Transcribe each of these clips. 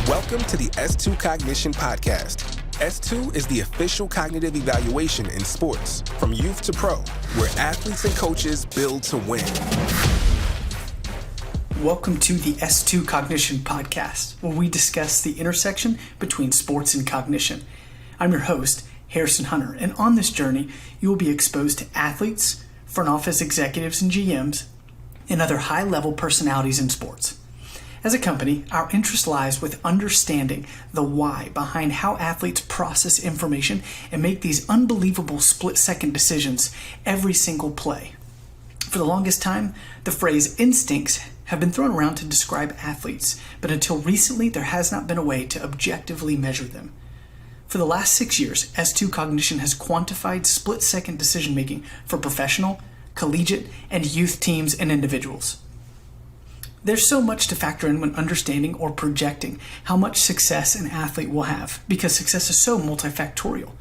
Welcome to the S2 Cognition podcast. S2 is the official cognitive evaluation in sports, from youth to pro, where athletes and coaches build to win. Welcome to the S2 Cognition podcast, where we discuss the intersection between sports and cognition. I'm your host, Harrison Hunter, and on this journey, you will be exposed to athletes, front office executives and GMs, and other high-level personalities in sports. As a company, our interest lies with understanding the why behind how athletes process information and make these unbelievable split-second decisions every single play. For the longest time, the phrase instincts have been thrown around to describe athletes, but until recently, there has not been a way to objectively measure them. For the last 6 years, S2 Cognition has quantified split-second decision-making for professional, collegiate, and youth teams and individuals. There's so much to factor in when understanding or projecting how much success an athlete will have, because success is so multifactorial.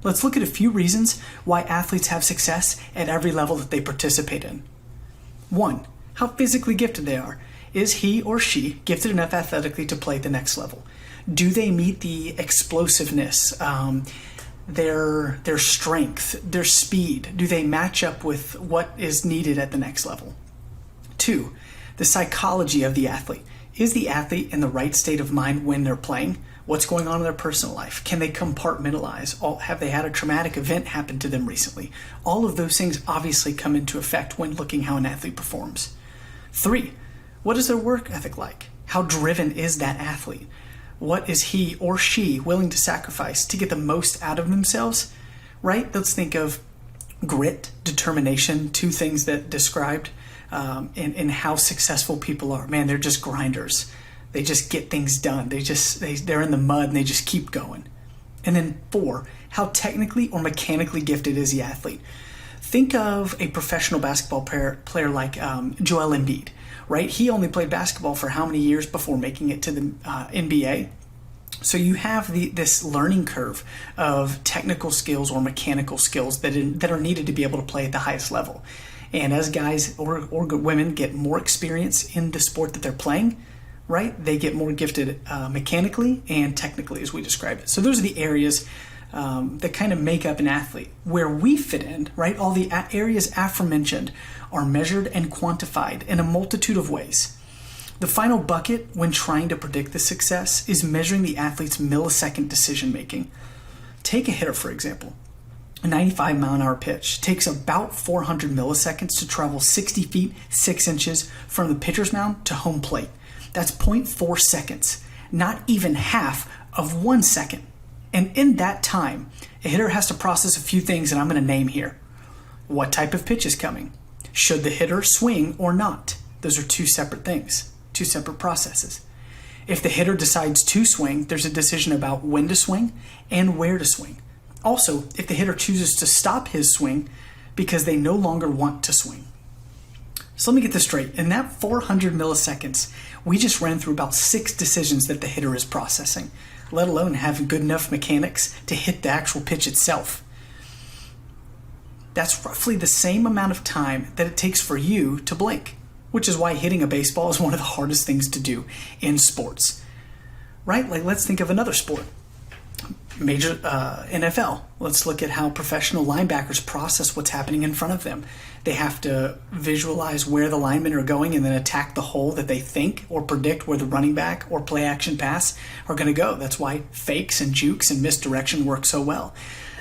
Let's look at a few reasons why athletes have success at every level that they participate in. 1. How physically gifted they are. Is he or she gifted enough athletically to play at the next level? Do they meet the explosiveness, their strength, their speed? Do they match up with what is needed at the next level? 2. The psychology of the athlete. Is the athlete in the right state of mind when they're playing? What's going on in their personal life? Can they compartmentalize? Have they had a traumatic event happen to them recently? All of those things obviously come into effect when looking how an athlete performs. 3. What is their work ethic like? How driven is that athlete? What is he or she willing to sacrifice to get the most out of themselves? Right? Let's think of grit, determination, two things that described in how successful people are. Man, they're just grinders. They just get things done. They're in the mud and they just keep going. And then 4, how technically or mechanically gifted is the athlete? Think of a professional basketball player like Joel Embiid, right? He only played basketball for how many years before making it to the NBA? So you have this learning curve of technical skills or mechanical skills that are needed to be able to play at the highest level. And as guys or women get more experience in the sport that they're playing, right, they get more gifted mechanically and technically, as we describe it. So those are the areas that kind of make up an athlete. Where we fit in, right, all the areas aforementioned are measured and quantified in a multitude of ways. The final bucket when trying to predict the success is measuring the athlete's millisecond decision making. Take a hitter, for example. A 95-mile-an-hour pitch takes about 400 milliseconds to travel 60 feet, 6 inches from the pitcher's mound to home plate. That's 0.4 seconds, not even half of 1 second. And in that time, a hitter has to process a few things that I'm going to name here. What type of pitch is coming? Should the hitter swing or not? Those are two separate things, two separate processes. If the hitter decides to swing, there's a decision about when to swing and where to swing. Also, if the hitter chooses to stop his swing because they no longer want to swing. So let me get this straight. In that 400 milliseconds, we just ran through about 6 decisions that the hitter is processing, let alone having good enough mechanics to hit the actual pitch itself. That's roughly the same amount of time that it takes for you to blink, which is why hitting a baseball is one of the hardest things to do in sports. Right? Like, let's think of another sport. Major NFL. Let's look at how professional linebackers process what's happening in front of them. They have to visualize where the linemen are going and then attack the hole that they think or predict where the running back or play action pass are going to go. That's why fakes and jukes and misdirection work so well.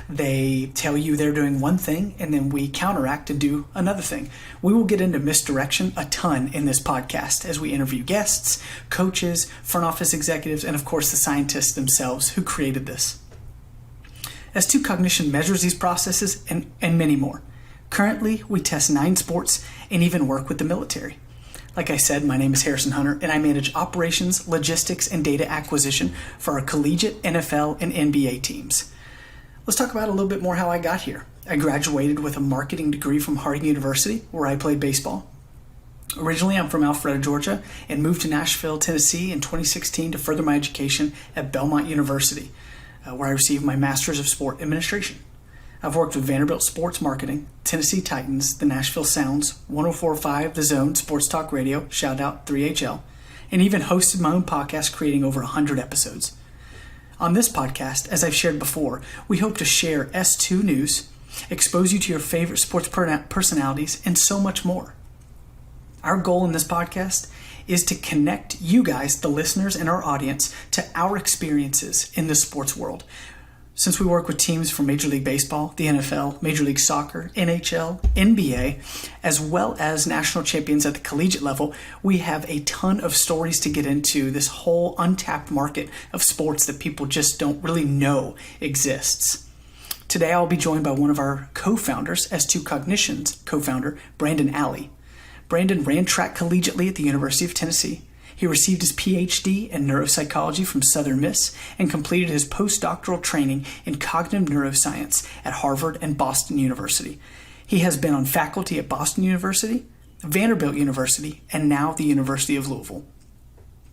They tell you they're doing one thing and then we counteract and do another thing. We will get into misdirection a ton in this podcast as we interview guests, coaches, front office executives, and of course the scientists themselves who created this. S2 Cognition measures these processes and many more. Currently, we test 9 sports and even work with the military. Like I said, my name is Harrison Hunter, and I manage operations, logistics, and data acquisition for our collegiate, NFL, and NBA teams. Let's talk about a little bit more how I got here. I graduated with a marketing degree from Harding University, where I played baseball. Originally, I'm from Alpharetta, Georgia, and moved to Nashville, Tennessee in 2016 to further my education at Belmont University, where I received my Master's of Sport Administration. I've worked with Vanderbilt Sports Marketing, Tennessee Titans, the Nashville Sounds, 104.5 The Zone, Sports Talk Radio, shout out 3HL, and even hosted my own podcast, creating over 100 episodes. On this podcast, as I've shared before, we hope to share S2 news, expose you to your favorite sports personalities, and so much more. Our goal in this podcast is to connect you guys, the listeners and our audience, to our experiences in the sports world. Since we work with teams from Major League Baseball, the NFL, Major League Soccer, NHL, NBA, as well as national champions at the collegiate level, we have a ton of stories to get into this whole untapped market of sports that people just don't really know exists. Today I'll be joined by one of our co-founders, S2 Cognition's co-founder, Brandon Alley. Brandon ran track collegiately at the University of Tennessee. He received his PhD in neuropsychology from Southern Miss and completed his postdoctoral training in cognitive neuroscience at Harvard and Boston University. He has been on faculty at Boston University, Vanderbilt University, and now the University of Louisville.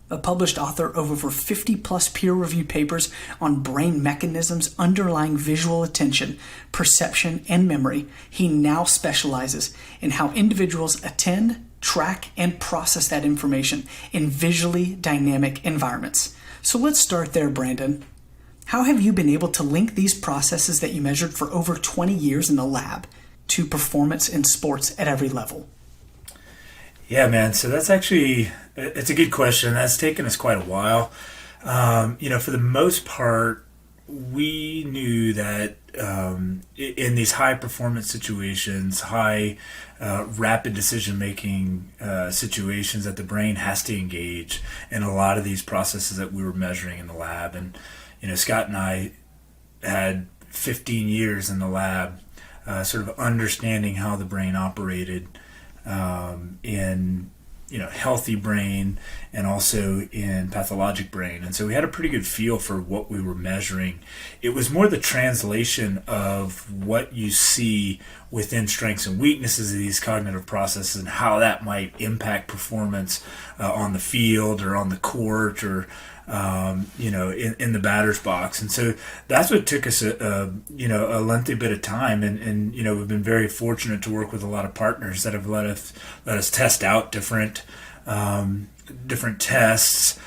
A published author of over 50-plus peer-reviewed papers on brain mechanisms underlying visual attention, perception, and memory, he now specializes in how individuals attend, track, and process that information in visually dynamic environments. So let's start there, Brandon. How have you been able to link these processes that you measured for over 20 years in the lab to performance in sports at every level? Yeah, man. So it's a good question. That's taken us quite a while. For the most part, we knew that in these high performance situations, rapid decision making situations, that the brain has to engage in a lot of these processes that we were measuring in the lab. And Scott and I had 15 years in the lab, sort of understanding how the brain operated in healthy brain and also in pathologic brain. And so we had a pretty good feel for what we were measuring. It was more the translation of what you see within strengths and weaknesses of these cognitive processes and how that might impact performance on the field or on the court or in the batter's box. And so that's what took us a lengthy bit of time. And we've been very fortunate to work with a lot of partners that have let us test out different tests,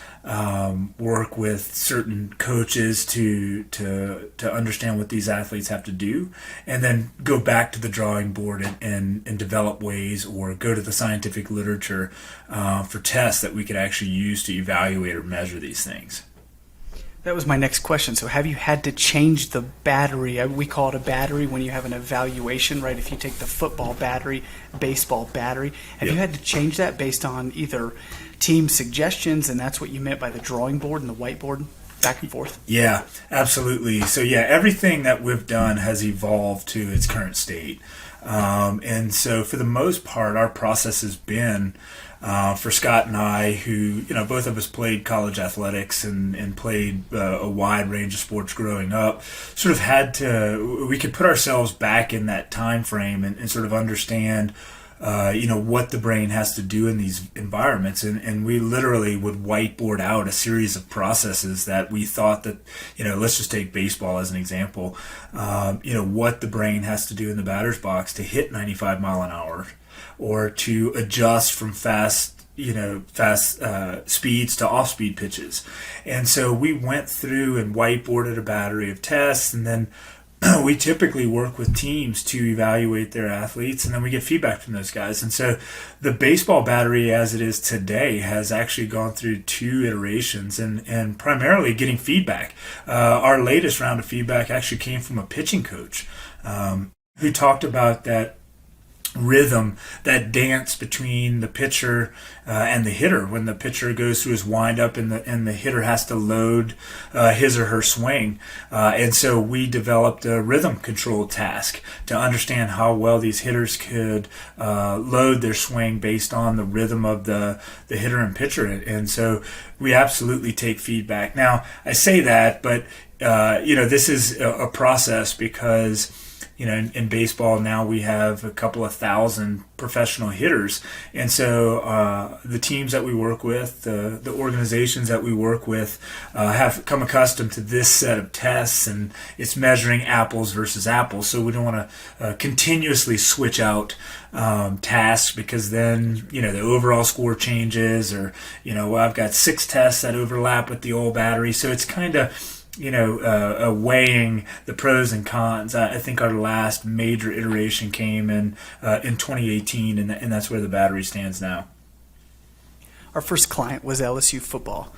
work with certain coaches to understand what these athletes have to do, and then go back to the drawing board and develop ways or go to the scientific literature for tests that we could actually use to evaluate or measure these things. That was my next question. So have you had to change the battery? We call it a battery when you have an evaluation, right? If you take the football battery, baseball battery, have you had to change that based on either team suggestions, and that's what you meant by the drawing board and the whiteboard, back and forth? Yeah, absolutely. So everything that we've done has evolved to its current state. And so for the most part, our process has been for Scott and I, who, both of us played college athletics and played a wide range of sports growing up, sort of we could put ourselves back in that time frame and sort of understand what the brain has to do in these environments. And we literally would whiteboard out a series of processes that we thought that, let's just take baseball as an example, what the brain has to do in the batter's box to hit 95 mile an hour or to adjust from fast speeds to off-speed pitches. And so we went through and whiteboarded a battery of tests, and then we typically work with teams to evaluate their athletes, and then we get feedback from those guys. And so the baseball battery as it is today has actually gone through 2 iterations and primarily getting feedback. Our latest round of feedback actually came from a pitching coach who talked about that rhythm, that dance between the pitcher and the hitter when the pitcher goes through his windup and the hitter has to load his or her swing. And so we developed a rhythm control task to understand how well these hitters could load their swing based on the rhythm of the hitter and pitcher. And so we absolutely take feedback. Now, I say that, but this is a process because in baseball now we have a couple of thousand professional hitters. And so the teams that we work with, the organizations that we work with have come accustomed to this set of tests, and it's measuring apples versus apples. So we don't want to continuously switch out tasks, because then, the overall score changes, or, I've got 6 tests that overlap with the old battery. So it's kind of, weighing the pros and cons. I think our last major iteration came in 2018, and that's where the battery stands now. Our first client was LSU Football.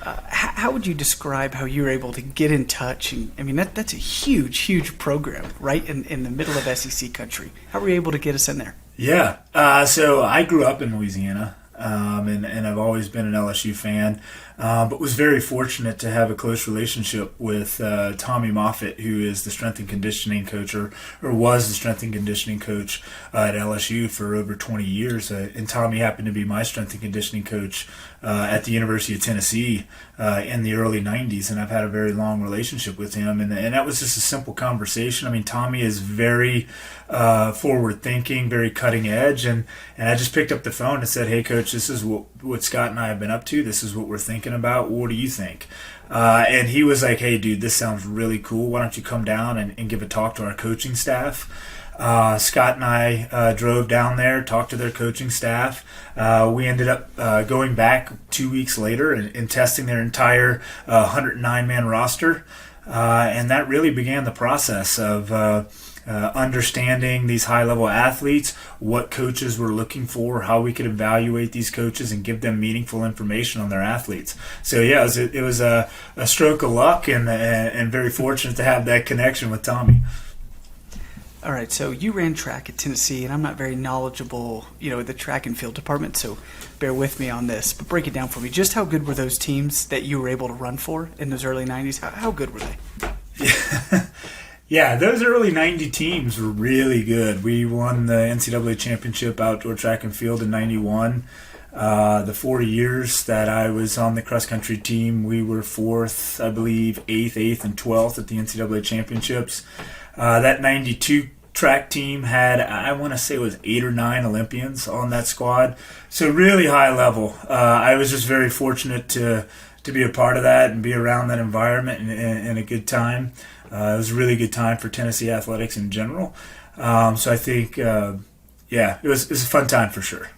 How would you describe how you were able to get in touch? And I mean, that's a huge program, right, in the middle of SEC country. How were you able to get us in there? Yeah. So I grew up in Louisiana, and I've always been an LSU fan, but was very fortunate to have a close relationship with Tommy Moffitt, who is the strength and conditioning coach, or was the strength and conditioning coach at LSU for over 20 years. And Tommy happened to be my strength and conditioning coach at the University of Tennessee in the early 90s, and I've had a very long relationship with him. And that was just a simple conversation. I mean, Tommy is very forward-thinking, very cutting edge, and I just picked up the phone and said, "Hey, Coach, this is what Scott and I have been up to. This is what we're thinking about. What do you think?" And he was like, "Hey, dude, this sounds really cool. Why don't you come down and give a talk to our coaching staff?" Scott and I drove down there, talked to their coaching staff. We ended up going back 2 weeks later and testing their entire 109-man roster. And that really began the process of understanding these high-level athletes, what coaches were looking for, how we could evaluate these coaches and give them meaningful information on their athletes. So yeah, it was a stroke of luck, and very fortunate to have that connection with Tommy. All right, so you ran track at Tennessee, and I'm not very knowledgeable, with the track and field department, so bear with me on this. But break it down for me. Just how good were those teams that you were able to run for in those early 90s? How good were they? Yeah, those early 90 teams were really good. We won the NCAA championship outdoor track and field in 91. The 4 years that I was on the cross-country team, we were 4th, I believe, 8th, and 12th at the NCAA championships. That 92 track team had, I want to say it was 8 or 9 Olympians on that squad. So really high level. I was just very fortunate to be a part of that and be around that environment and a good time. It was a really good time for Tennessee athletics in general. So I think, it was a fun time for sure.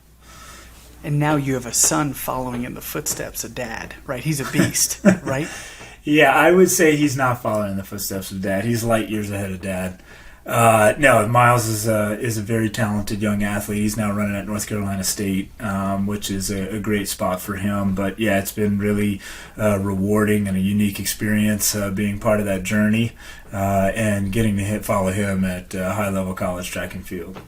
And now you have a son following in the footsteps of Dad, right? He's a beast, right? Yeah, I would say he's not following in the footsteps of Dad. He's light years ahead of Dad. No, Miles is a very talented young athlete. He's now running at North Carolina State, which is a great spot for him. But yeah, it's been really rewarding and a unique experience being part of that journey and getting to follow him at high-level college track and field.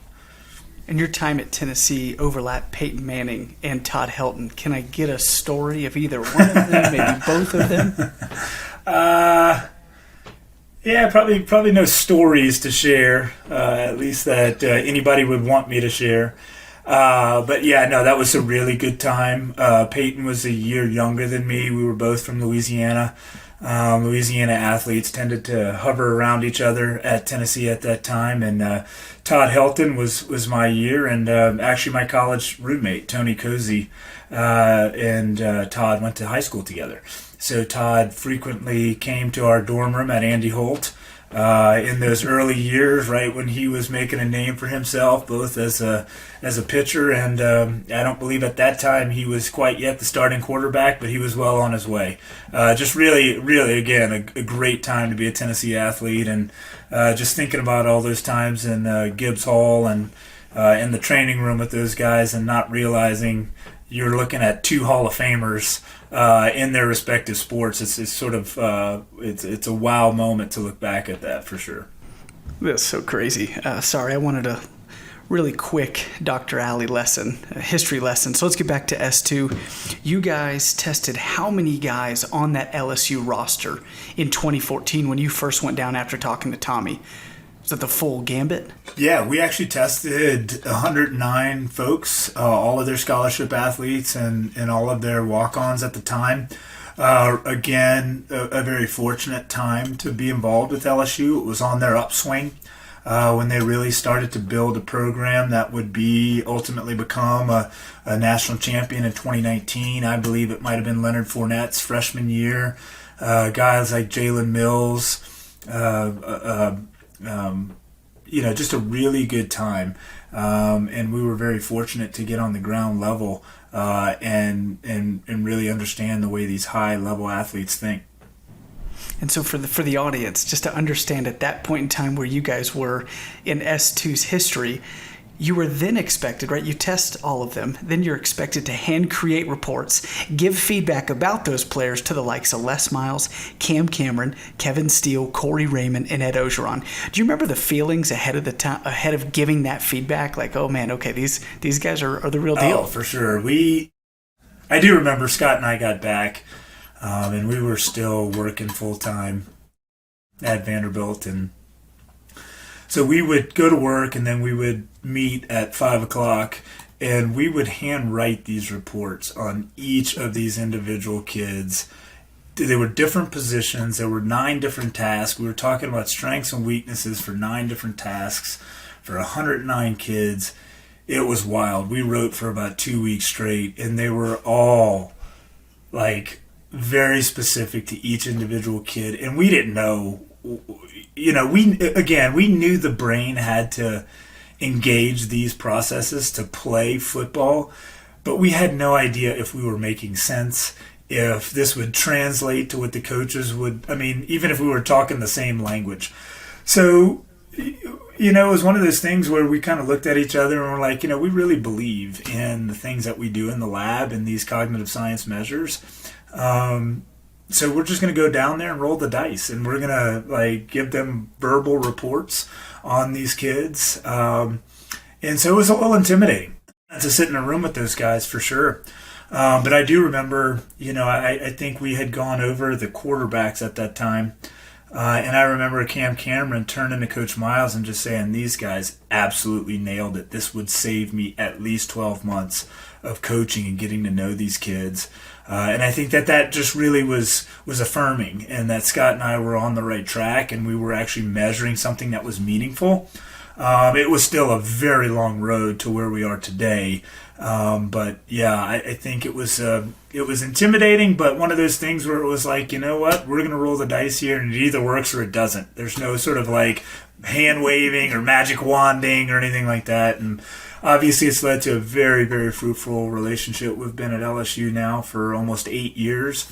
And your time at Tennessee overlapped Peyton Manning and Todd Helton. Can I get a story of either one of them, maybe both of them? Yeah, probably no stories to share, at least that anybody would want me to share. But yeah, no, that was a really good time. Peyton was a year younger than me. We were both from Louisiana. Louisiana athletes tended to hover around each other at Tennessee at that time, and Todd Helton was my year, and actually my college roommate, Tony Cozy, and Todd went to high school together. So Todd frequently came to our dorm room at Andy Holt in those early years, right when he was making a name for himself, both as a pitcher, and I don't believe at that time he was quite yet the starting quarterback, but he was well on his way. Just really, again, a great time to be a Tennessee athlete, and just thinking about all those times in Gibbs Hall and in the training room with those guys, and not realizing you're looking at 2 Hall of Famers in their respective sports. It's sort of it's a wow moment to look back at that for sure. That's so crazy. Sorry, I wanted a really quick Dr. Alley lesson, a history lesson. So let's get back to S2. You guys tested how many guys on that LSU roster in 2014 when you first went down after talking to Tommy? Was that the full gambit? Yeah, we actually tested 109 folks, all of their scholarship athletes and all of their walk-ons at the time. Again, a very fortunate time to be involved with LSU. It was on their upswing. when they really started to build a program that would be ultimately become a national champion in 2019. I believe it might have been Leonard Fournette's freshman year. Guys like Jalen Mills, just a really good time. And we were very fortunate to get on the ground level and really understand the way these high-level athletes think. And so for the audience, just to understand at that point in time where you guys were in S2's history, you were then expected, right? You test all of them. Then you're expected to hand create reports, give feedback about those players to the likes of Les Miles, Cam Cameron, Kevin Steele, Corey Raymond, and Ed Ogeron. Do you remember the feelings ahead of giving that feedback? Like, oh man, okay, these guys are the real deal. Oh, for sure. I do remember Scott and I got back, and we were still working full time at Vanderbilt, and so we would go to work, and then we would meet at 5 o'clock, and we would handwrite these reports on each of these individual kids. They were different positions. There were 9 different tasks. We were talking about strengths and weaknesses for 9 different tasks for 109 kids. It was wild. We wrote for about 2 weeks straight, and they were all like very specific to each individual kid, and we didn't know. We knew the brain had to engage these processes to play football, but we had no idea if we were making sense, if this would translate to what the coaches would, even if we were talking the same language. So, it was one of those things where we kind of looked at each other and were like, we really believe in the things that we do in the lab and these cognitive science measures. So we're just going to go down there and roll the dice, and we're going to give them verbal reports on these kids. And so it was a little intimidating to sit in a room with those guys for sure. But I do remember, I think we had gone over the quarterbacks at that time. And I remember Cam Cameron turning to Coach Miles and just saying, these guys absolutely nailed it. This would save me at least 12 months of coaching and getting to know these kids. And I think that just really was affirming, and that Scott and I were on the right track, and we were actually measuring something that was meaningful. It was still a very long road to where we are today. But yeah, I think it was intimidating, but one of those things where it was like, you know what, we're going to roll the dice here, and it either works or it doesn't. There's no sort of hand waving or magic wanding or anything like that. And obviously it's led to a very, very fruitful relationship. We've been at LSU now for almost 8 years.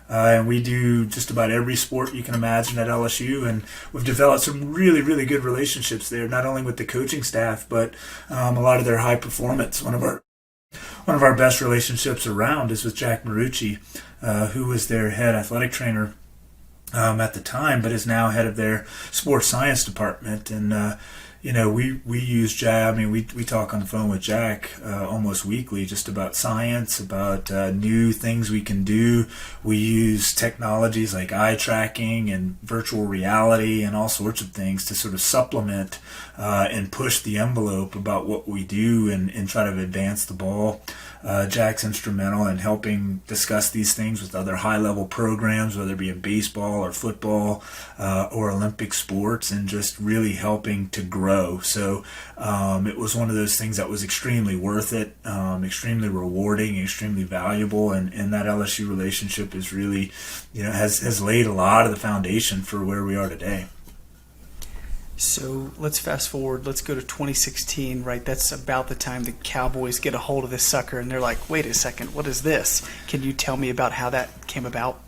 And we do just about every sport you can imagine at LSU, and we've developed some really, really good relationships there, not only with the coaching staff, but a lot of their high performance. One of our best relationships around is with Jack Marucci, who was their head athletic trainer at the time, but is now head of their sports science department. And we use Jack. We talk on the phone with Jack almost weekly, just about science, about new things we can do. We use technologies like eye tracking and virtual reality and all sorts of things to sort of supplement and push the envelope about what we do and try to advance the ball. Jack's instrumental in helping discuss these things with other high-level programs, whether it be in baseball or football or Olympic sports, and just really helping to grow. So it was one of those things that was extremely worth it, extremely rewarding, extremely valuable, and that LSU relationship is really, has laid a lot of the foundation for where we are today. So let's fast forward. Let's go to 2016, right? That's about the time the Cowboys get a hold of this sucker, and they're like, wait a second, what is this? Can you tell me about how that came about?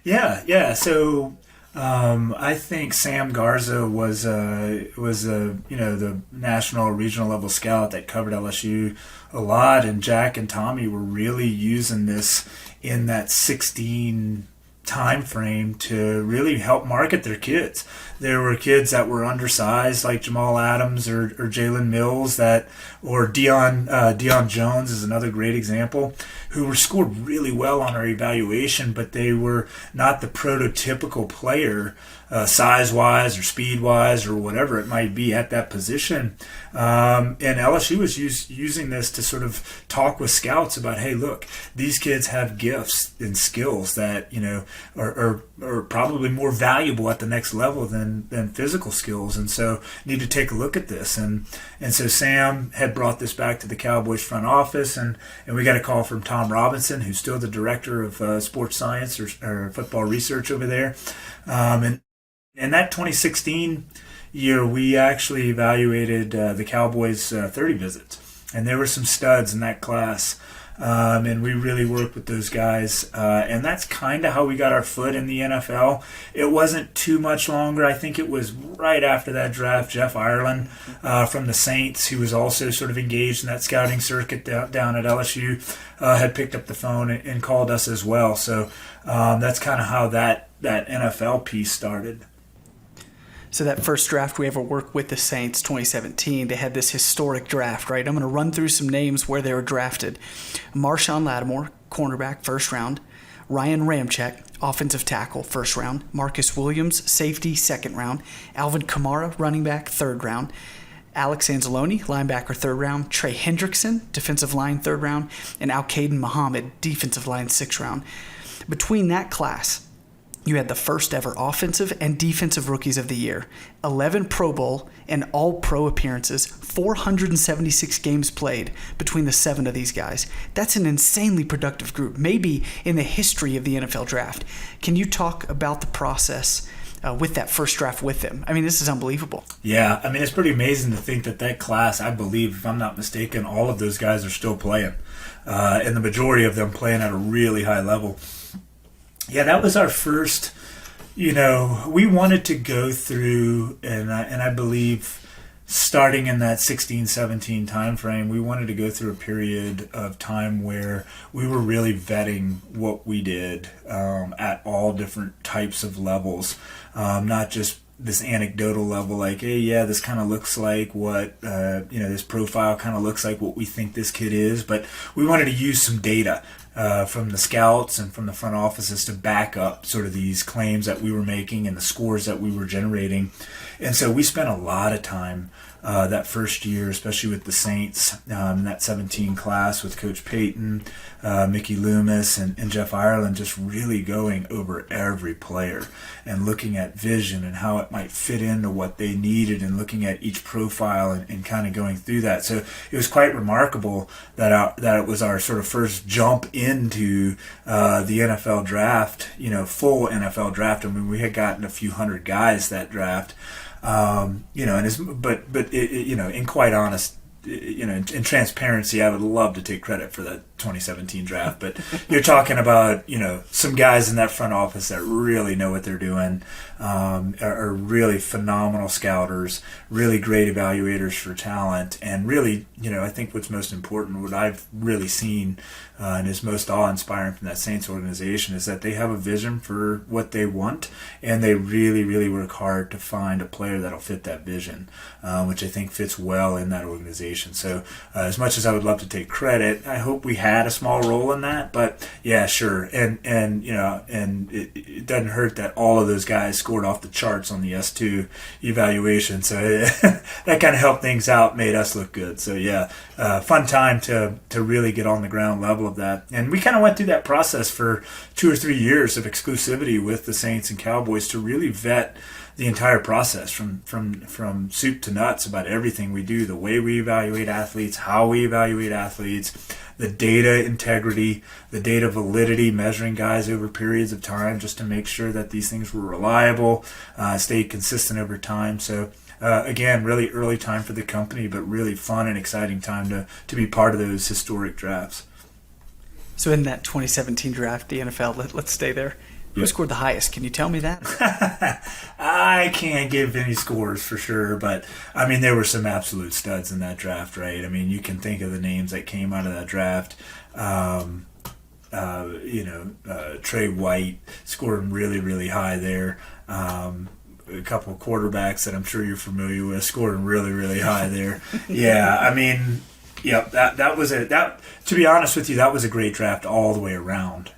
Yeah. So I think Sam Garza was the national regional level scout that covered LSU a lot, and Jack and Tommy were really using this in that 16 time frame to really help market their kids. There were kids that were undersized, like Jamal Adams or Jalen Mills, or Deion Jones is another great example, who were scored really well on our evaluation, but they were not the prototypical player, size-wise or speed-wise or whatever it might be at that position. And LSU was using this to sort of talk with scouts about, hey, look, these kids have gifts and skills that, are probably more valuable at the next level than physical skills. And so need to take a look at this. And so Sam had brought this back to the Cowboys front office, and we got a call from Tom Robinson, who's still the director of sports science or football research over there. And in that 2016 year, we actually evaluated the Cowboys' 30 visits. And there were some studs in that class. And we really worked with those guys. And that's kind of how we got our foot in the NFL. It wasn't too much longer. I think it was right after that draft, Jeff Ireland from the Saints, who was also sort of engaged in that scouting circuit down at LSU, had picked up the phone and called us as well. So that's kind of how that NFL piece started. So that first draft we ever worked with the Saints, 2017, they had this historic draft, right? I'm going to run through some names where they were drafted. Marshawn Lattimore, cornerback, first round. Ryan Ramczyk, offensive tackle, first round. Marcus Williams, safety, second round. Alvin Kamara, running back, third round. Alex Anzalone, linebacker, third round. Trey Hendrickson, defensive line, third round. And Al-Qaeda Muhammad, defensive line, sixth round. Between that class, you had the first ever offensive and defensive rookies of the year, 11 Pro Bowl and All-Pro appearances, 476 games played between the 7 of these guys. That's an insanely productive group, maybe in the history of the NFL draft. Can you talk about the process with that first draft with them? I mean, this is unbelievable. Yeah, I mean, it's pretty amazing to think that class, I believe, if I'm not mistaken, all of those guys are still playing, and the majority of them playing at a really high level. Yeah, that was our first, we wanted to go through, and I believe starting in that 16-17 time frame, we wanted to go through a period of time where we were really vetting what we did at all different types of levels, not just this anecdotal level, like, hey, yeah, this kind of looks like what, this profile kind of looks like what we think this kid is, but we wanted to use some data from the scouts and from the front offices to back up sort of these claims that we were making and the scores that we were generating. And so we spent a lot of time that first year, especially with the Saints, in that 17 class with Coach Peyton, Mickey Loomis, and Jeff Ireland, just really going over every player and looking at vision and how it might fit into what they needed and looking at each profile and kind of going through that. So it was quite remarkable that it was our sort of first jump into the NFL draft, full NFL draft. I mean, we had gotten a few hundred guys that draft. In quite honest, in transparency, I would love to take credit for that 2017 draft, but you're talking about, some guys in that front office that really know what they're doing, are really phenomenal scouters, really great evaluators for talent, and really, I think what's most important, what I've really seen and is most awe-inspiring from that Saints organization is that they have a vision for what they want, and they really, really work hard to find a player that'll fit that vision, which I think fits well in that organization. So as much as I would love to take credit, I hope we had a small role in that, but yeah, sure. And it doesn't hurt that all of those guys scored off the charts on the S2 evaluation. So that kind of helped things out, made us look good. So yeah, fun time to really get on the ground level of that. And we kind of went through that process for 2 or 3 years of exclusivity with the Saints and Cowboys to really vet the entire process from soup to nuts about everything we do, the way we evaluate athletes, how we evaluate athletes, the data integrity, the data validity, measuring guys over periods of time just to make sure that these things were reliable, stayed consistent over time. So again, really early time for the company, but really fun and exciting time to be part of those historic drafts. So in that 2017 draft, the NFL, let's stay there. Who scored the highest? Can you tell me that? I can't give any scores for sure, but I mean, there were some absolute studs in that draft, right? I mean, you can think of the names that came out of that draft. Trey White scoring really, really high there. A couple of quarterbacks that I'm sure you're familiar with scoring really, really high there. Yeah, I mean, yeah, that was to be honest with you, that was a great draft all the way around,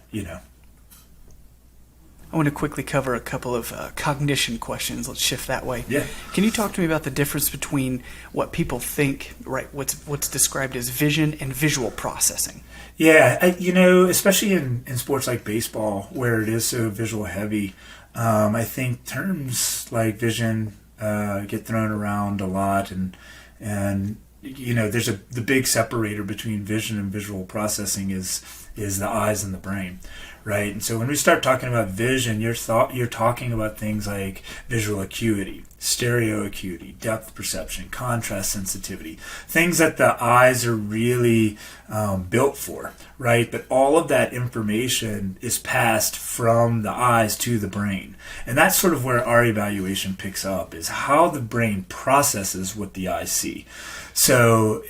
I want to quickly cover a couple of cognition questions. Let's shift that way. Yeah. Can you talk to me about the difference between what people think, right, what's described as vision and visual processing? Yeah, especially in sports like baseball, where it is so visual heavy, I think terms like vision get thrown around a lot, and there's the big separator between vision and visual processing is the eyes and the brain, right? And so when we start talking about vision, you're talking about things like visual acuity, stereo acuity, depth perception, contrast sensitivity, things that the eyes are really built for, right? But all of that information is passed from the eyes to the brain. And that's sort of where our evaluation picks up, is how the brain processes what the eyes see. So,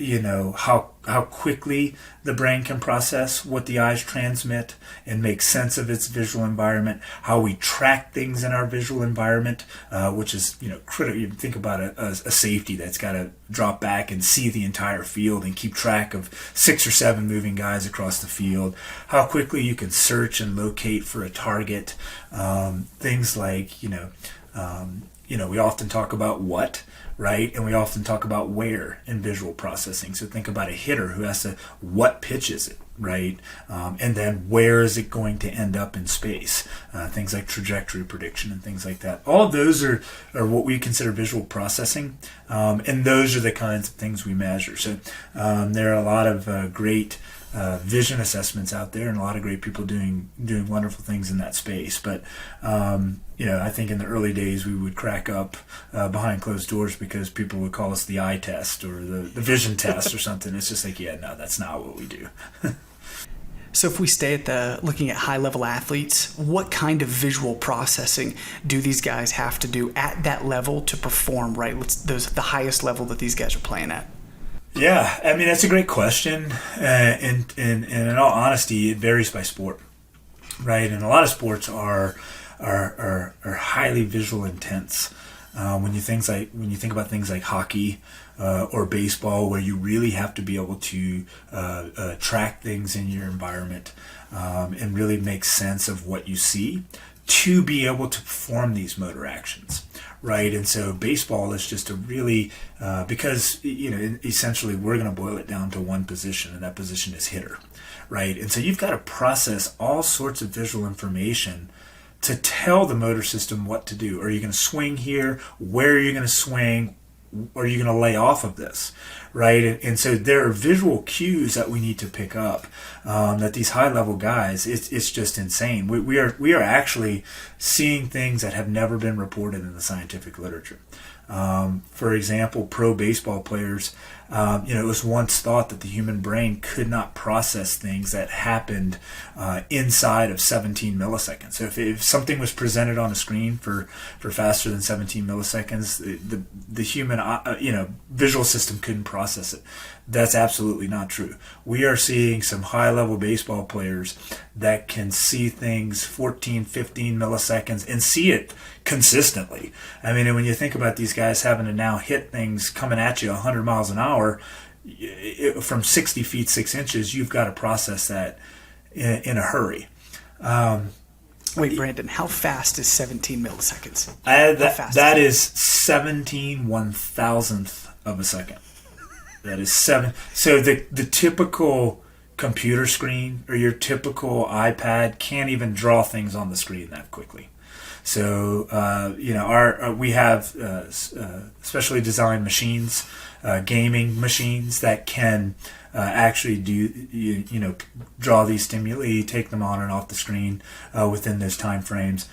how quickly the brain can process what the eyes transmit and make sense of its visual environment, how we track things in our visual environment, which is, critical. You think about a safety that's got to drop back and see the entire field and keep track of 6 or 7 moving guys across the field, how quickly you can search and locate for a target, things like, we often talk about what, right? And we often talk about where in visual processing. So think about a hitter who has to, what pitch is it, right? And then where is it going to end up in space? Things like trajectory prediction and things like that. All of those are what we consider visual processing. And those are the kinds of things we measure. So there are a lot of great vision assessments out there, and a lot of great people doing wonderful things in that space. But I think in the early days we would crack up behind closed doors because people would call us the eye test or the vision test or something. It's just like, no, that's not what we do. So if we stay at looking at high-level athletes, what kind of visual processing do these guys have to do at that level to perform, right? The highest level that these guys are playing at? Yeah, I mean, that's a great question. And in all honesty, it varies by sport, right? And a lot of sports are highly visual intense. When you think about things like hockey or baseball, where you really have to be able to track things in your environment and really make sense of what you see to be able to perform these motor actions, right? And so baseball is just a really because essentially we're going to boil it down to one position, and that position is hitter, right? And so you've got to process all sorts of visual information to tell the motor system what to do. Are you going to swing here? Where are you going to swing? Are you going to lay off of this, right? And so there are visual cues that we need to pick up. That these high-level guys, it's just insane. We are actually seeing things that have never been reported in the scientific literature. For example, pro baseball players, it was once thought that the human brain could not process things that happened inside of 17 milliseconds. So if something was presented on a screen for faster than 17 milliseconds, the human visual system couldn't process it. That's absolutely not true. We are seeing some high-level baseball players that can see things 14, 15 milliseconds and see it consistently. I mean, and when you think about these guys having to now hit things coming at you 100 miles an hour from 60 feet 6 inches, you've got to process that in a hurry. Wait, Brandon, how fast is 17 milliseconds? That is 17 1,000th of a second. That is 7. So the typical computer screen or your typical iPad can't even draw things on the screen that quickly. So we have specially designed machines, gaming machines that can actually do draw these stimuli, take them on and off the screen within those time frames.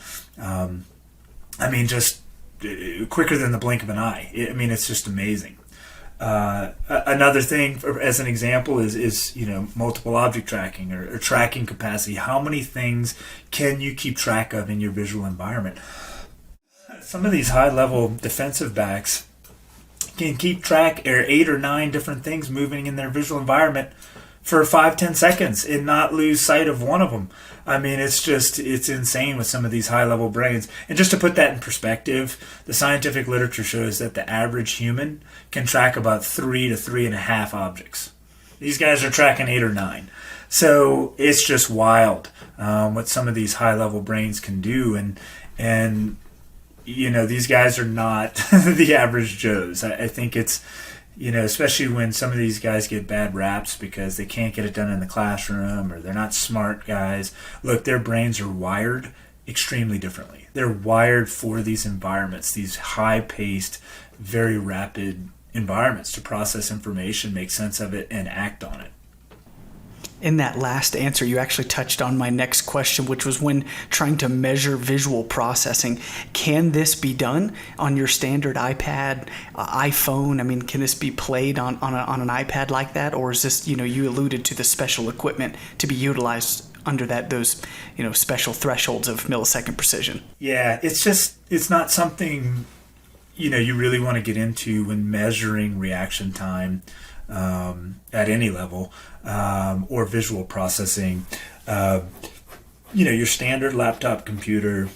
Just quicker than the blink of an eye. It's just amazing. Another thing, as an example, is multiple object tracking or tracking capacity. How many things can you keep track of in your visual environment? Some of these high-level defensive backs can keep track of 8 or 9 different things moving in their visual environment for 5-10 seconds and not lose sight of one of them. It's insane with some of these high-level brains. And just to put that in perspective, the scientific literature shows that the average human can track about 3 to 3.5 objects. These guys are tracking 8 or 9. So it's just wild what some of these high-level brains can do. And these guys are not the average Joes. I think it's, especially when some of these guys get bad raps because they can't get it done in the classroom or they're not smart guys. Look, their brains are wired extremely differently. They're wired for these environments, these high-paced, very rapid environments to process information, make sense of it, and act on it. In that last answer, you actually touched on my next question, which was when trying to measure visual processing. Can this be done on your standard iPad, iPhone? I mean, can this be played on an iPad like that? Or is this, you alluded to the special equipment to be utilized under those special thresholds of millisecond precision? Yeah, it's not something, you really want to get into when measuring reaction time at any level, or visual processing. Your standard laptop computer,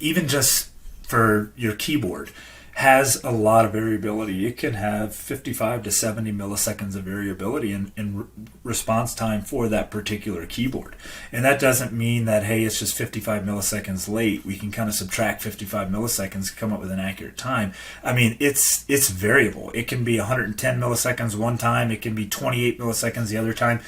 even just for your keyboard, has a lot of variability. It can have 55 to 70 milliseconds of variability in response time for that particular keyboard. And that doesn't mean that, hey, it's just 55 milliseconds late. We can kind of subtract 55 milliseconds to come up with an accurate time. I mean, it's variable. It can be 110 milliseconds one time. It can be 28 milliseconds the other time.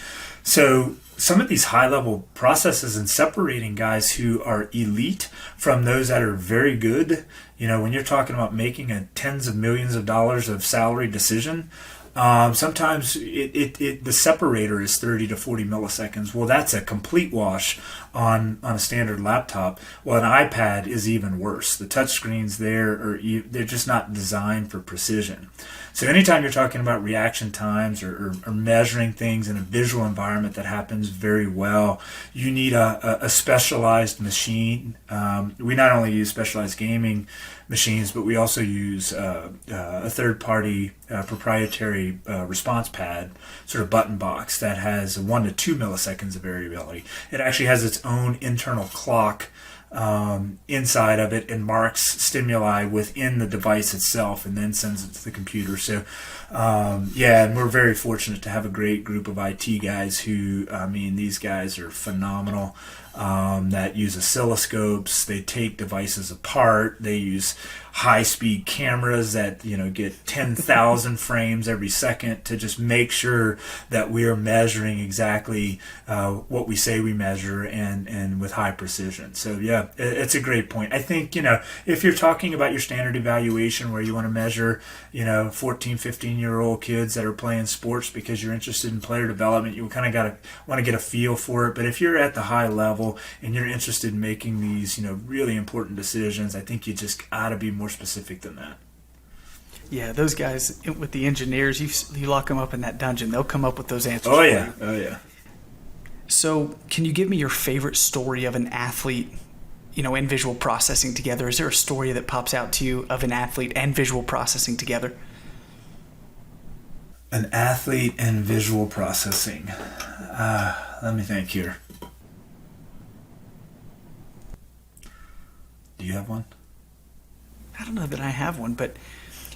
So some of these high-level processes and separating guys who are elite from those that are very good, when you're talking about making a tens of millions of dollars of salary decision, sometimes the separator is 30 to 40 milliseconds. Well, that's a complete wash on a standard laptop. Well, an iPad is even worse. The touchscreens they're just not designed for precision. So anytime you're talking about reaction times or measuring things in a visual environment that happens very well, you need a specialized machine. We not only use specialized gaming machines, but we also use a third-party proprietary response pad, sort of button box that has 1 to 2 milliseconds of variability. It actually has its own internal clock inside of it and marks stimuli within the device itself and then sends it to the computer. So and we're very fortunate to have a great group of IT guys who, these guys are phenomenal, that use oscilloscopes. They take devices apart. They use high-speed cameras that get 10,000 frames every second to just make sure that we are measuring exactly what we say we measure and with high precision. So yeah, it's a great point. I think if you're talking about your standard evaluation where you want to measure 14, 15-year-old kids that are playing sports because you're interested in player development, you kind of want to get a feel for it. But if you're at the high level and you're interested in making these really important decisions, I think you just got to be more specific than that. Yeah, those guys with the engineers, you lock them up in that dungeon, they'll come up with those answers. Oh yeah. So can you give me your favorite story of an athlete, and visual processing together? Is there a story that pops out to you of an athlete and visual processing together? An athlete and visual processing. Let me think here. Do you have one? I don't know that I have one, but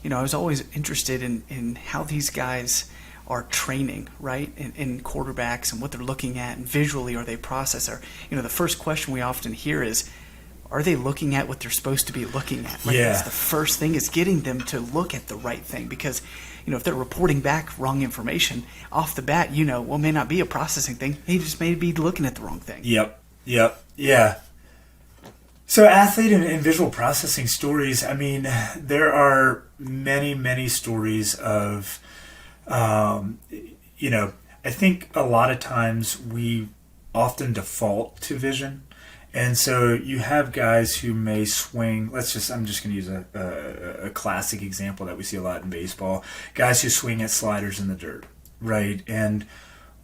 I was always interested in how these guys are training, right? In quarterbacks and what they're looking at, and visually are they processor. The first question we often hear is, are they looking at what they're supposed to be looking at? That's the first thing, is getting them to look at the right thing, because if they're reporting back wrong information off the bat, it may not be a processing thing. He just may be looking at the wrong thing. Yep. Yeah. So athlete and visual processing stories, there are many, many stories of, I think a lot of times we often default to vision. And so you have guys who may swing, I'm just going to use a classic example that we see a lot in baseball, guys who swing at sliders in the dirt, right? And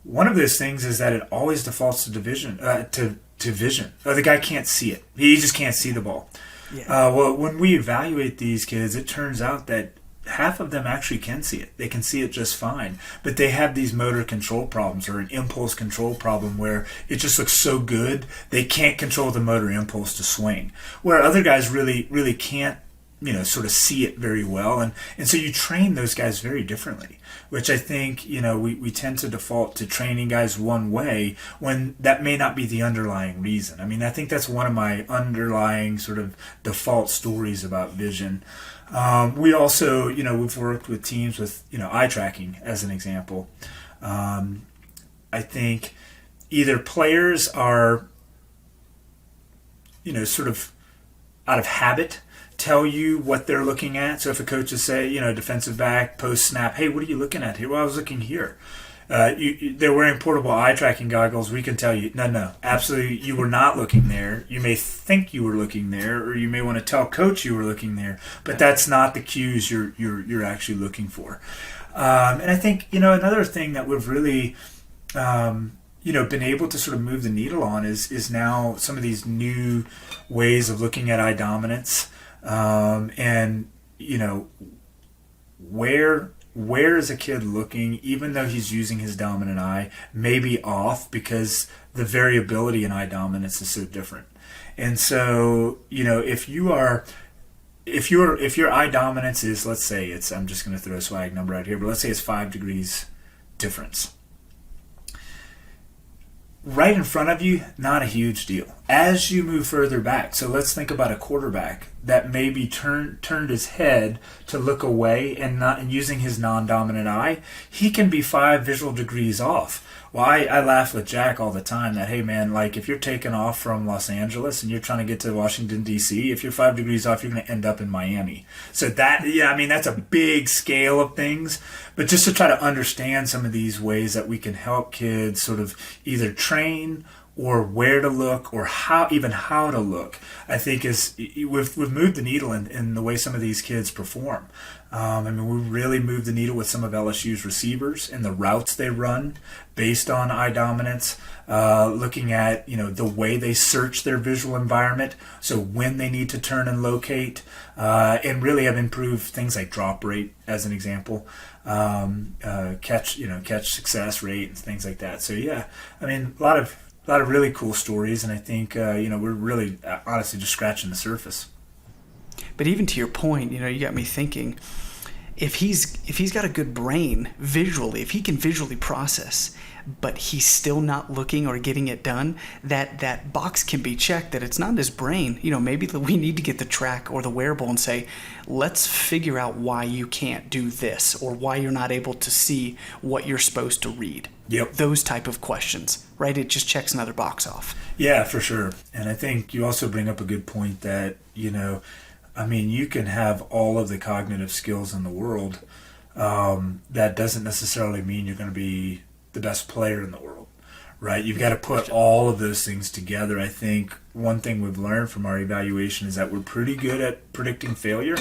one of those things is that it always defaults to vision. The guy can't see it. He just can't see the ball. Yeah. Well, when we evaluate these kids, it turns out that half of them actually can see it. They can see it just fine, but they have these motor control problems or an impulse control problem where it just looks so good they can't control the motor impulse to swing. Where other guys really can't sort of see it very well. And so you train those guys very differently, which I think, we tend to default to training guys one way when that may not be the underlying reason. I mean, I think that's one of my underlying sort of default stories about vision. We also, we've worked with teams with, eye tracking as an example. I think either players are, sort of out of habit, tell you what they're looking at. So if a coach is say, defensive back, post snap, hey, what are you looking at here? Well, I was looking here. They're wearing portable eye tracking goggles. We can tell you, no, absolutely, you were not looking there. You may think you were looking there, or you may want to tell coach you were looking there, but that's not the cues you're actually looking for. And I think, another thing that we've really, been able to sort of move the needle on is now some of these new ways of looking at eye dominance. And where is a kid looking, even though he's using his dominant eye, may be off because the variability in eye dominance is so different. And so, if your eye dominance is, let's say I'm just going to throw a swag number out here, but let's say it's 5 degrees difference. Right in front of you, not a huge deal. As you move further back, so let's think about a quarterback that maybe turned his head to look away and using his non-dominant eye, he can be 5 visual degrees off. Well, I laugh with Jack all the time that, hey man, like if you're taking off from Los Angeles and you're trying to get to Washington, D.C., if you're 5 degrees off, you're going to end up in Miami. So that's a big scale of things. But just to try to understand some of these ways that we can help kids sort of either train or where to look or how to look, I think we've moved the needle in the way some of these kids perform. We really moved the needle with some of LSU's receivers and the routes they run based on eye dominance, looking at, the way they search their visual environment, so when they need to turn and locate, and really have improved things like drop rate, as an example, catch success rate and things like that. So yeah, a lot of really cool stories, and I think we're really honestly just scratching the surface. But even to your point, you got me thinking, if he's got a good brain visually, if he can visually process, but he's still not looking or getting it done, that box can be checked that it's not his brain. Maybe we need to get the track or the wearable and say, let's figure out why you can't do this or why you're not able to see what you're supposed to read. Yep. Those type of questions, right? It just checks another box off. Yeah, for sure. And I think you also bring up a good point that, you can have all of the cognitive skills in the world. That doesn't necessarily mean you're going to be the best player in the world, right? You've got to put all of those things together. I think one thing we've learned from our evaluation is that we're pretty good at predicting failure,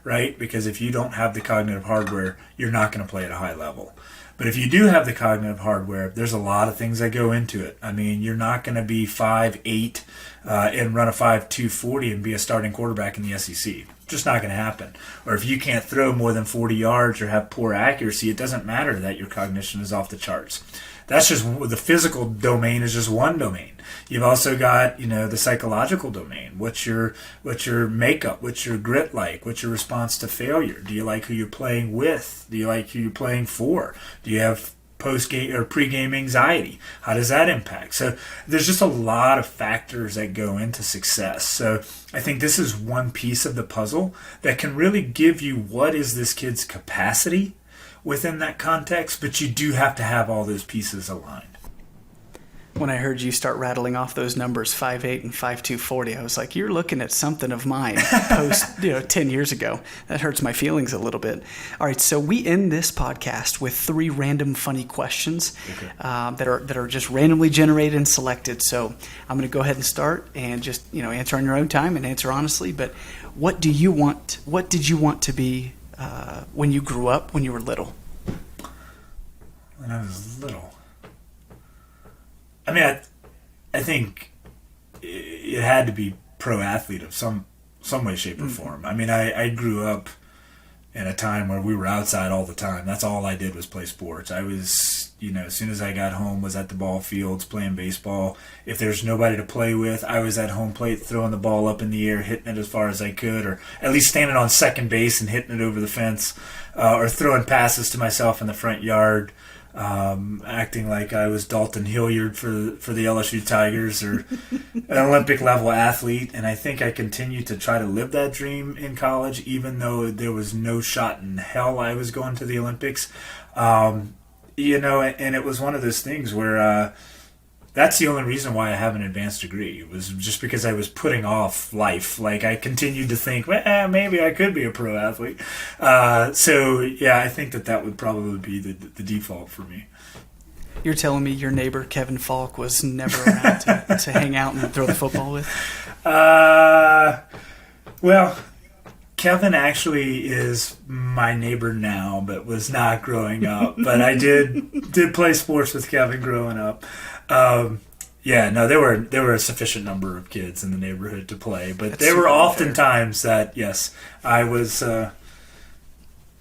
right? Because if you don't have the cognitive hardware, you're not going to play at a high level. But if you do have the cognitive hardware, there's a lot of things that go into it. You're not going to be 5'8", and run a 5'2" 40 and be a starting quarterback in the SEC. Just not going to happen. Or if you can't throw more than 40 yards or have poor accuracy, it doesn't matter that your cognition is off the charts. That's just the physical domain is just one domain. You've also got, the psychological domain. What's your makeup? What's your grit like? What's your response to failure? Do you like who you're playing with? Do you like who you're playing for? Do you have post-game or pre-game anxiety? How does that impact? So there's just a lot of factors that go into success. So I think this is one piece of the puzzle that can really give you what is this kid's capacity within that context, but you do have to have all those pieces aligned. When I heard you start rattling off those numbers, 5'8" and 5'2", 40, I was like, you're looking at something of mine post 10 years ago. That hurts my feelings a little bit. All right, so we end this podcast with 3 random funny questions that are just randomly generated and selected. So I'm going to go ahead and start and just answer on your own time and answer honestly. But what did you want to be when you grew up, when you were little? When I was little, I think it had to be pro athlete of some way, shape, or form. I grew up in a time where we were outside all the time. That's all I did was play sports. I was, as soon as I got home, was at the ball fields playing baseball. If there's nobody to play with, I was at home plate throwing the ball up in the air, hitting it as far as I could, or at least standing on second base and hitting it over the fence, or throwing passes to myself in the front yard, acting like I was Dalton Hilliard for the LSU Tigers, or an Olympic level athlete. And I think I continued to try to live that dream in college, even though there was no shot in hell I was going to the Olympics. And it was one of those things where that's the only reason why I have an advanced degree. It was just because I was putting off life. Like, I continued to think, well, maybe I could be a pro athlete. I think that would probably be the default for me. You're telling me your neighbor, Kevin Falk, was never around to hang out and throw the football with? Well, Kevin actually is my neighbor now, but was not growing up. But I did play sports with Kevin growing up. There were a sufficient number of kids in the neighborhood to play, but there were often times that, yes, I was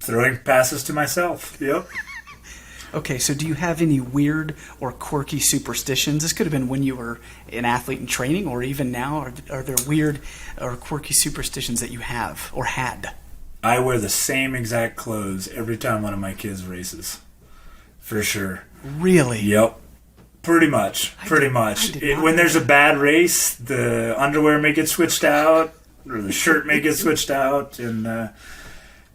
throwing passes to myself. Yep. Okay, so do you have any weird or quirky superstitions? This could have been when you were an athlete in training, or even now. Are there weird or quirky superstitions that you have or had? I wear the same exact clothes every time one of my kids races, for sure. Really? Yep. Pretty much. When there's a bad race, the underwear may get switched out, or the shirt may get switched out, and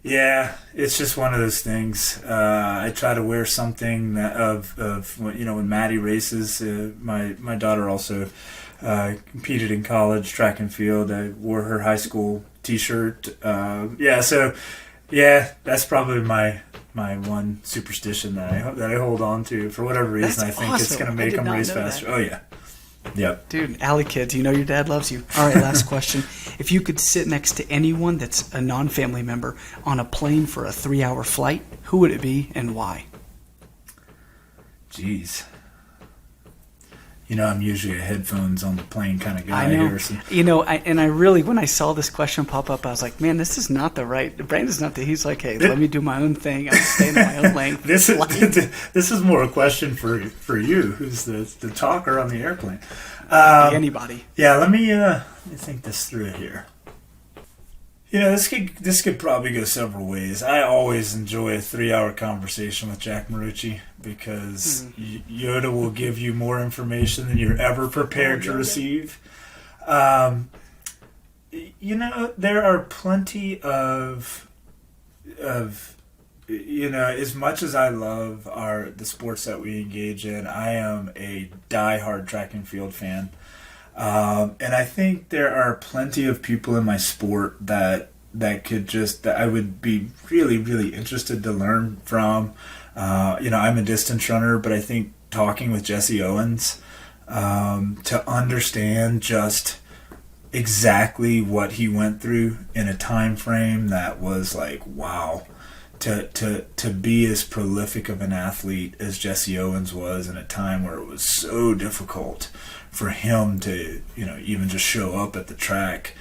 it's just one of those things. I try to wear something when Maddie races. My daughter also competed in college track and field. I wore her high school T-shirt. That's probably my one superstition that I hold on to for whatever reason. That's I think awesome. it's going to make them race faster. That. Oh yeah. Yep. Dude, Alley kids, you know your dad loves you. All right, last question. If you could sit next to anyone that's a non-family member on a plane for a 3-hour flight, who would it be and why? Jeez. I'm usually a headphones on the plane kind of guy. I know. Harrison. I really, when I saw this question pop up, I was like, man, this is not the right. Brandon's not the. He's like, hey, let me do my own thing. I'm staying in my own lane. This is more a question for you, who's the talker on the airplane. Anybody. Yeah, let me think this through here. This could probably go several ways. I always enjoy a 3-hour conversation with Jack Marucci because Yoda will give you more information than you're ever prepared to receive. There are plenty of as much as I love the sports that we engage in, I am a diehard track and field fan. And I think there are plenty of people in my sport that I would be really, really interested to learn from. I'm a distance runner, but I think talking with Jesse Owens to understand just exactly what he went through in a time frame that was like, wow. To be as prolific of an athlete as Jesse Owens was in a time where it was so difficult for him to, even just show up at the track,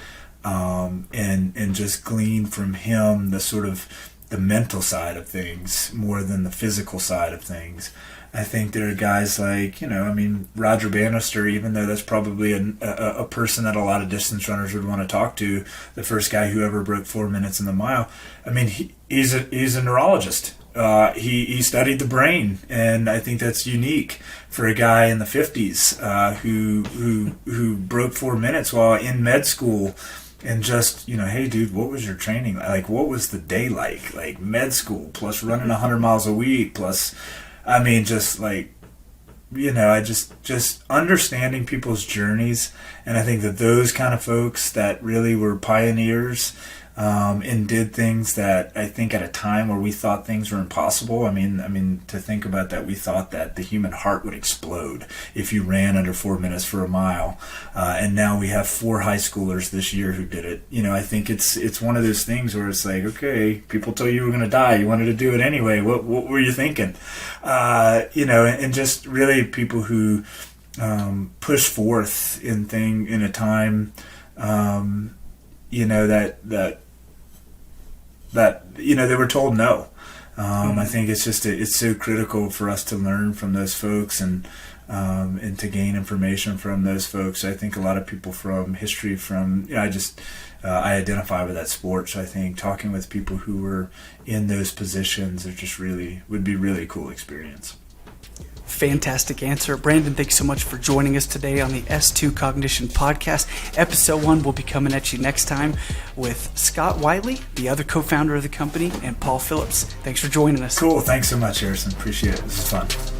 and just glean from him the sort of the mental side of things more than the physical side of things. I think there are guys like, Roger Bannister, even though that's probably a person that a lot of distance runners would want to talk to, the first guy who ever broke 4 minutes in the mile. I mean, he's a neurologist. He studied the brain, and I think that's unique for a guy in the 50s who broke 4 minutes while in med school. And just, hey, dude, what was your training like? What was the day like? Like med school plus running 100 miles a week plus, just understanding people's journeys. And I think that those kind of folks that really were pioneers and did things that I think at a time where we thought things were impossible. I mean, to think about that, we thought that the human heart would explode if you ran under 4 minutes for a mile. And now we have 4 high schoolers this year who did it. I think it's one of those things where it's like, okay, people told you were going to die. You wanted to do it anyway. What were you thinking? And just really people who push forth in that, they were told no. I think it's just it's so critical for us to learn from those folks and to gain information from those folks. I think a lot of people from history, I identify with that sport. So I think talking with people who were in those positions would be really cool experience. Fantastic answer. Brandon, thanks so much for joining us today on the S2 Cognition podcast. Episode 1 will be coming at you next time with Scott Wiley, the other co-founder of the company, and Paul Phillips. Thanks for joining us. Cool. Thanks so much, Harrison. Appreciate it. This is fun.